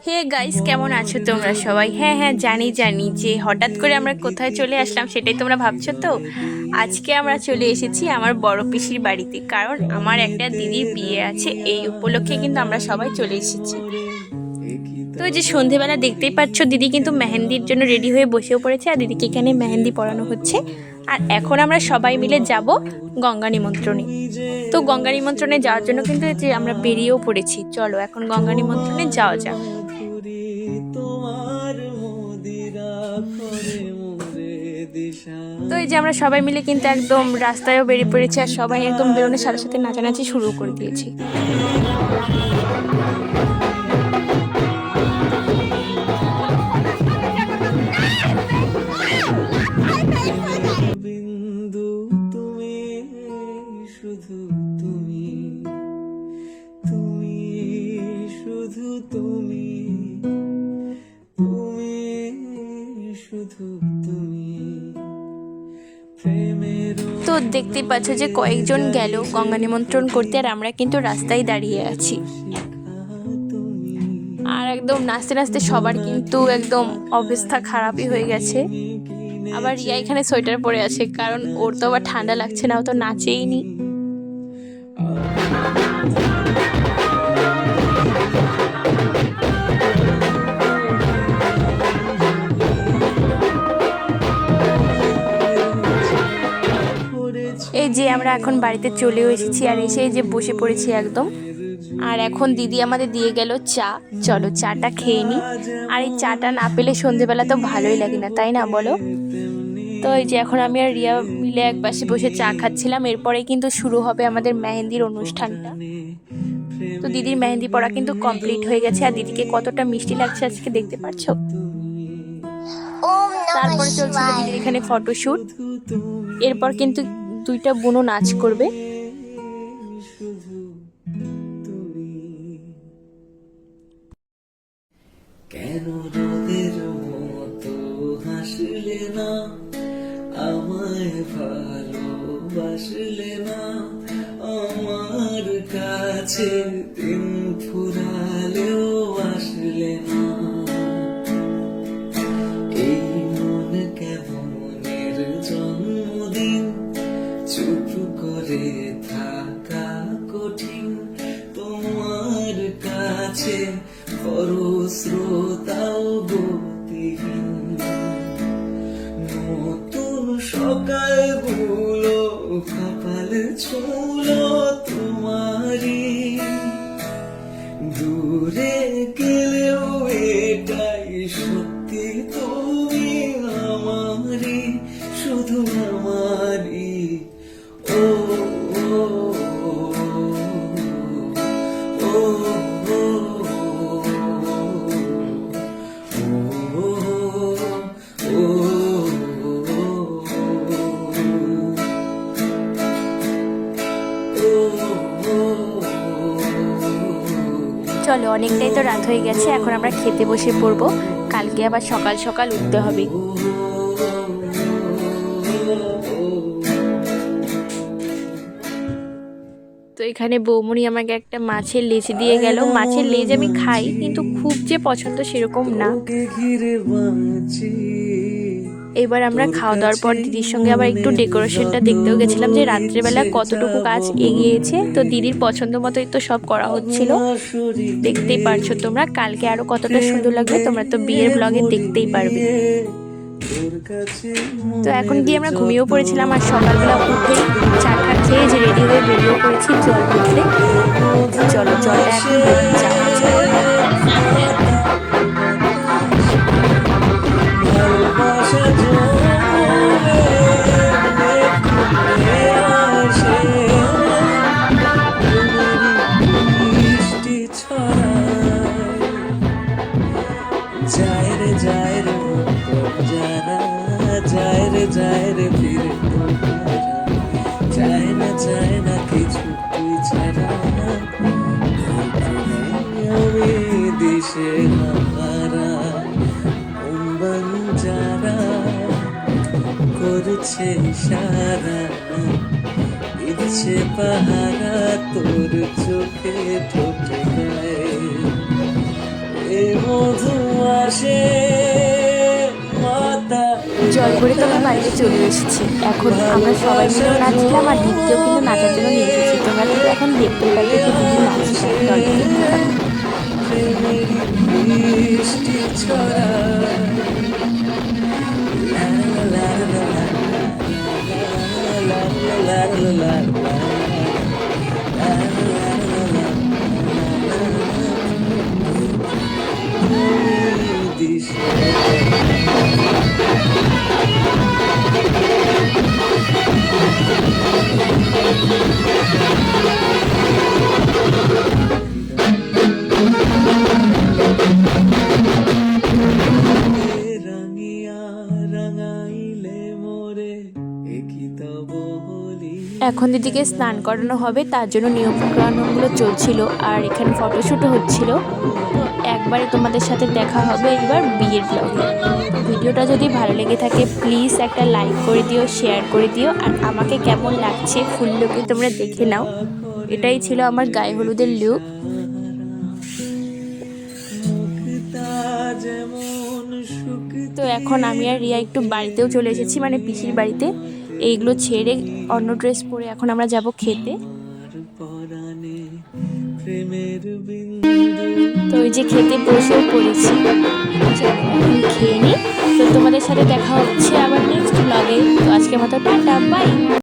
Hey guys, কেমন আছো তোমরা সবাই? হ্যাঁ হ্যাঁ, জানি জানি যে হঠাৎ করে আমরা কোথায় চলে আসলাম সেটাই তোমরা ভাবছো তো। আজকে আমরা চলে এসেছি আমার বড় পিসির বাড়িতে, কারণ আমার একটা দিদির বিয়ে আছে। এই উপলক্ষে কিন্তু আমরা সবাই চলে এসেছি। তো এই যে সন্ধেবেলা দেখতেই পাচ্ছ, দিদি কিন্তু মেহেন্দির জন্য রেডি হয়ে বসেও পড়েছে, আর দিদিকে এখানে মেহেন্দি পরানো হচ্ছে। আর এখন আমরা সবাই মিলে যাব গঙ্গা নিমন্ত্রণে। তো গঙ্গা নিমন্ত্রণে যাওয়ার জন্য কিন্তু এই যে আমরা বেরিয়েও পড়েছি। চলো এখন গঙ্গা নিমন্ত্রণে যাওয়া যাক। তো এই যে আমরা সবাই মিলে কিন্তু একদম রাস্তায়ও বেরিয়ে পড়েছি, আর সবাই একদম বেরোনোর সাথে সাথে নাচানাচি শুরু করে দিয়েছি। বিন্দু তুমি, শুধু তুমি, তুমি শুধু তুমি, তুমি শুধু তুমি। তো দেখতেই পাচ্ছ যে কয়েকজন গেল গঙ্গা নিমন্ত্রণ করতে, আর আমরা কিন্তু রাস্তায় দাঁড়িয়ে আছি। আর একদম নাচতে নাচতে সবার কিন্তু একদম অবস্থা খারাপই হয়ে গেছে। আবার রিয়া এখানে সোয়েটার পরে আছে, কারণ ওর তো আবার ঠান্ডা লাগছে না, ও তো নাচেই নি। এই যে আমরা এখন বাড়িতে চলেও এসেছি, আর এসে এই যে বসে পড়েছি একদম। আর এখন দিদি আমাদের দিয়ে গেল চা। চলো চাটা খেয়ে নি। আর এই চাটা না পেলে সন্ধেবেলা তো ভালোই লাগে না, তাই না বলো? তো এই যে এখন আমি আর রিয়া মিলে এক পাশে বসে চা খাচ্ছিলাম। এরপরে কিন্তু শুরু হবে আমাদের মেহেন্দির অনুষ্ঠানটা। তো দিদির মেহেন্দি পড়া কিন্তু কমপ্লিট হয়ে গেছে, আর দিদিকে কতটা মিষ্টি লাগছে আজকে দেখতে পাচ্ছ। তারপরে চলছিল দিদির এখানে ফটোশুট। এরপর কিন্তু দুইটা বোনও নাচ করবে। কেন রোদের মতো হাসলে না, আমায় ভালোবাসলে না, আমার কাছে দিন ফুরালেও আসলে না। এই মন কেমনের জন্মদিন, চুপ করে থাকা কঠিন, তোমার কাছে শ্রোতাও গতিহীন। নতুন সকালগুলো কপাল ছুলো তোমারি, দূরে গেলেও এটাই সত্যি, তুমি আমারি, শুধু আমারি। ও ও ও ও চলো অনেকটাই তো রাত হয়ে গেছে, এখন আমরা খেতে বসে পড়বো। কালকে আবার সকাল সকাল উঠতে হবে। তো এখানে বৌমনি আমাকে একটা মাছের লেজ দিয়ে গেল। মাছের লেজ আমি খাই, কিন্তু খুব যে পছন্দ সেরকম না। এবার আমরা খাওয়া দাওয়ার পর দিদির সঙ্গে আবার একটু ডেকোরেশনটা দেখতেও গেছিলাম, যে রাত্রেবেলা কতটুকু কাজ এগিয়েছে। তো দিদির পছন্দ মতোই তো সব করা হচ্ছিল, দেখতেই পারছো তোমরা। কালকে আরো কতটা সুন্দর লাগবে তোমরা তো বিয়ের ব্লগে দেখতেই পারবে। তো এখন গিয়ে আমরা ঘুমিয়েও পড়েছিলাম, আর সকালবেলা উঠে চাটা খেয়ে যে রেডি হয়ে বেরিয়েও পড়েছি জল ভরতে। চলো জলটা এখন যাওয়া যায়। যায় রে যায় রে যারা, যায় রে যায় রে ফিরে যায় না কিছু তুই ছাড়া। আমি দিশে হারা যারা করছে ইশারা, ইচ্ছে পাহারা তোর চোখে ঠোঁটে গায়ে। এ মধু আসে মাতা জল ভরে তো আমরা বাড়িতে চলে এসেছি। এখন আমরা সবাই মিলেও নাচছিলাম আর দিদিকেও কিন্তু নাচার জন্য নিয়ে এসেছি। তোমরা কিন্তু এখন দেখতে পাচ্ছ যে দিদি নাচছে জল থেকে। প্রেমেরই বৃষ্টি ছড়ায় লা লা লা লা লা লা লা লা এখন দিদিকে স্নান করানো হবে, তার জন্য নিয়মকানুনগুলো চলছিল আর এখানে ফটোশ্যুটও হচ্ছিল। তো একবারে তোমাদের সাথে দেখা হবে এবার বিয়ের ব্লগে। ভিডিওটা যদি ভালো লেগে থাকে প্লিজ একটা লাইক করে দিও, শেয়ার করে দিও। আর আমাকে কেমন লাগছে ফুল লুকে তোমরা দেখে নাও। এটাই ছিল আমার গায়ে হলুদের লুক। তো এখন আমি আর রিয়া একটু বাড়িতেও চলে এসেছি, মানে পিসির বাড়িতে। এইগুলো ছেড়ে অন্য ড্রেস পরে এখন আমরা যাব খেতে। তো ওই যে খেতে বসেও পড়েছি, খেয়ে নিই। তো তোমাদের সাথে দেখা হচ্ছে আবার নেক্সট ব্লগে। তো আজকের মতো টাটা, বাই।